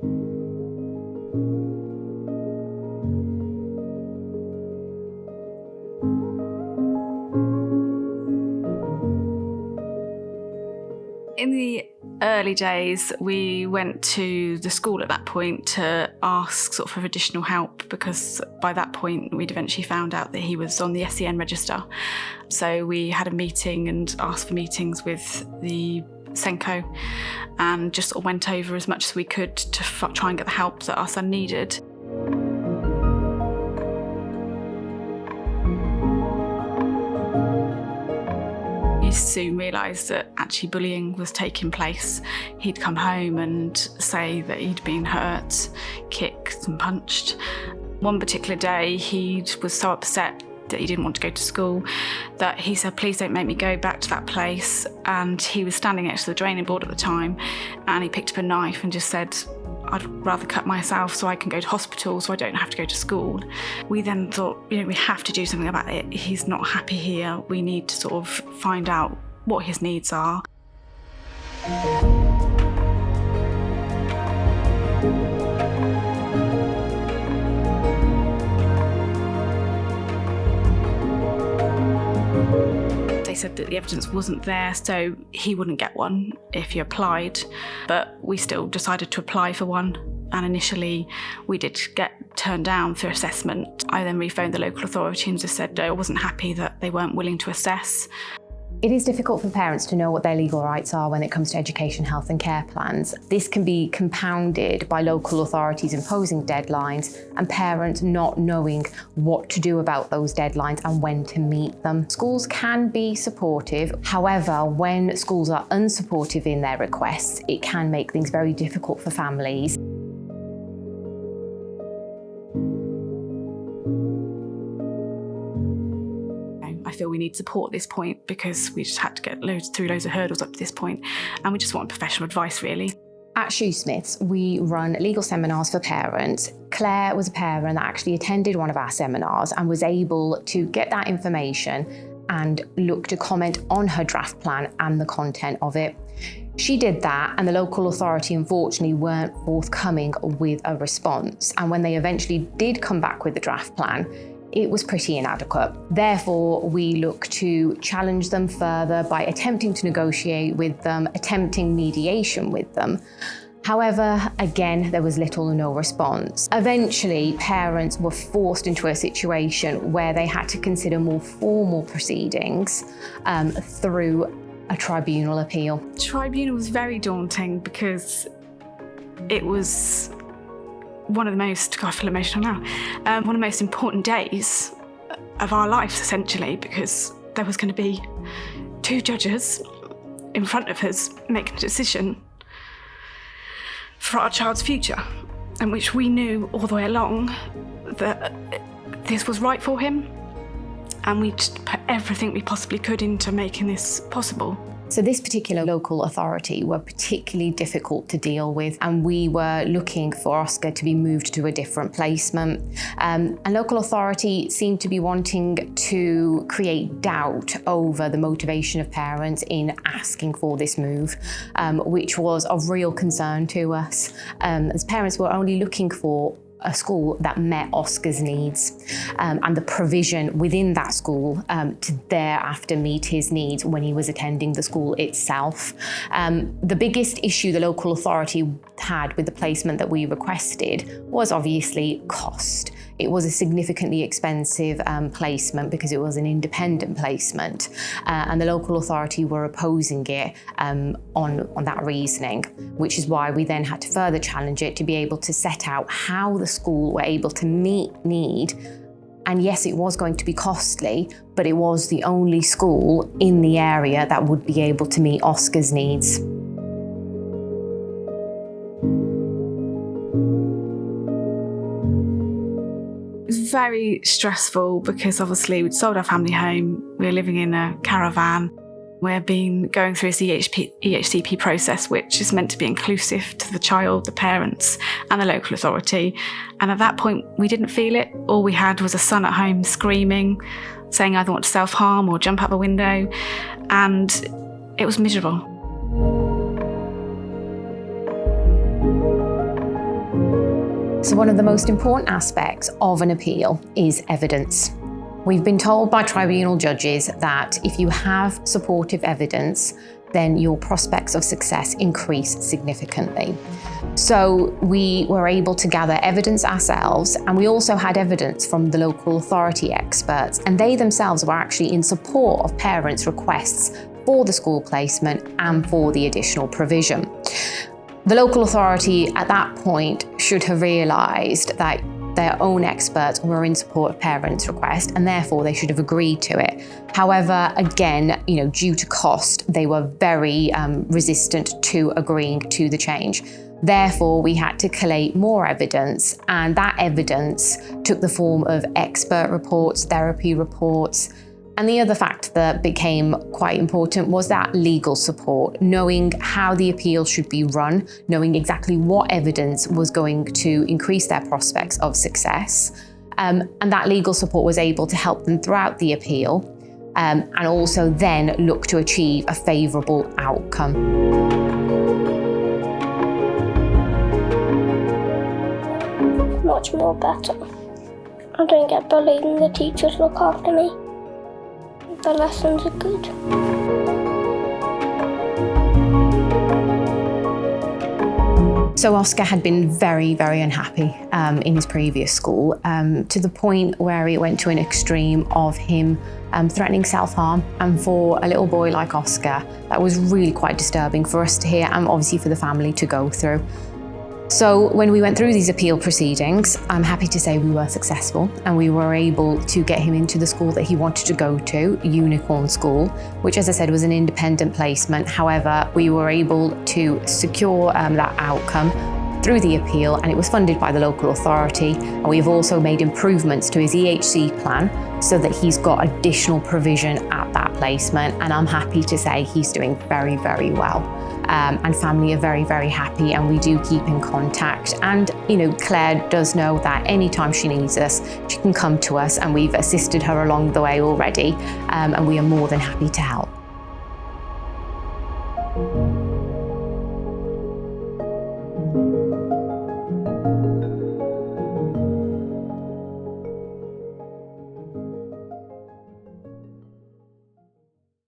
In the early days, we went to the school at that point to ask for additional help, because by that point we'd eventually found out that he was on the SEN register. So we had a meeting and asked for meetings with the SENCO and just went over as much as we could to try and get the help that our son needed. He soon realised that actually bullying was taking place. He'd come home and say that he'd been hurt, kicked and punched. One particular day he was so upset that he didn't want to go to school that he said, "Please don't make me go back to that place." And he was standing next to the draining board at the time, and he picked up a knife and just said, "I'd rather cut myself so I can go to hospital so I don't have to go to school." We then thought, we have to do something about it. He's not happy here. We need to find out what his needs are. They said that the evidence wasn't there, so he wouldn't get one if he applied, but we still decided to apply for one. And initially we did get turned down for assessment. I then rephoned the local authority and just said I wasn't happy that they weren't willing to assess. It is difficult for parents to know what their legal rights are when it comes to education, health and care plans. This can be compounded by local authorities imposing deadlines and parents not knowing what to do about those deadlines and when to meet them. Schools can be supportive. However, when schools are unsupportive in their requests, it can make things very difficult for families. I feel we need support at this point because we just had to get through loads of hurdles up to this point, and we just want professional advice, really. At Shoosmiths, we run legal seminars for parents. Claire was a parent that actually attended one of our seminars and was able to get that information and look to comment on her draft plan and the content of it. She did that, and the local authority unfortunately weren't forthcoming with a response. And when they eventually did come back with the draft plan, it was pretty inadequate. Therefore, we look to challenge them further by attempting to negotiate with them, attempting mediation with them. However, again, there was little or no response. Eventually, parents were forced into a situation where they had to consider more formal proceedings through a tribunal appeal. Tribunal was very daunting because it was one of the most, God, I feel emotional now, one of the most important days of our lives, essentially, because there was going to be two judges in front of us making a decision for our child's future, and which we knew all the way along that this was right for him, and we just put everything we possibly could into making this possible. So this particular local authority were particularly difficult to deal with, and we were looking for Oscar to be moved to a different placement. And local authority seemed to be wanting to create doubt over the motivation of parents in asking for this move, which was of real concern to us, as parents were only looking for a school that met Oscar's needs and the provision within that school to thereafter meet his needs when he was attending the school itself. The biggest issue the local authority had with the placement that we requested was obviously cost. It was a significantly expensive placement because it was an independent placement, and the local authority were opposing it on that reasoning, which is why we then had to further challenge it to be able to set out how the school were able to meet need. And yes, it was going to be costly, but it was the only school in the area that would be able to meet Oscar's needs. It was very stressful because obviously we'd sold our family home, we were living in a caravan. We've been going through this EHCP process, which is meant to be inclusive to the child, the parents and the local authority. And at that point, we didn't feel it. All we had was a son at home screaming, saying either want to self-harm or jump out the window. And it was miserable. So one of the most important aspects of an appeal is evidence. We've been told by tribunal judges that if you have supportive evidence, then your prospects of success increase significantly. So we were able to gather evidence ourselves, and we also had evidence from the local authority experts, and they themselves were actually in support of parents' requests for the school placement and for the additional provision. The local authority at that point should have realised that their own experts were in support of parents' request, and therefore they should have agreed to it. However, again, due to cost, they were very resistant to agreeing to the change. Therefore, we had to collate more evidence, and that evidence took the form of expert reports, therapy reports. And the other fact that became quite important was that legal support, knowing how the appeal should be run, knowing exactly what evidence was going to increase their prospects of success. And that legal support was able to help them throughout the appeal, and also then look to achieve a favourable outcome. Much more better. I don't get bullied and the teachers look after me. The lessons are good. So Oscar had been very, very unhappy in his previous school, to the point where it went to an extreme of him threatening self-harm. And for a little boy like Oscar, that was really quite disturbing for us to hear, and obviously for the family to go through. So when we went through these appeal proceedings, I'm happy to say we were successful, and we were able to get him into the school that he wanted to go to, Unicorn School, which, as I said, was an independent placement. However, we were able to secure that outcome through the appeal, and it was funded by the local authority. And we've also made improvements to his EHC plan so that he's got additional provision at that placement, and I'm happy to say he's doing very, very well. And family are very, very happy, and we do keep in contact. And Claire does know that anytime she needs us, she can come to us, and we've assisted her along the way already, and we are more than happy to help.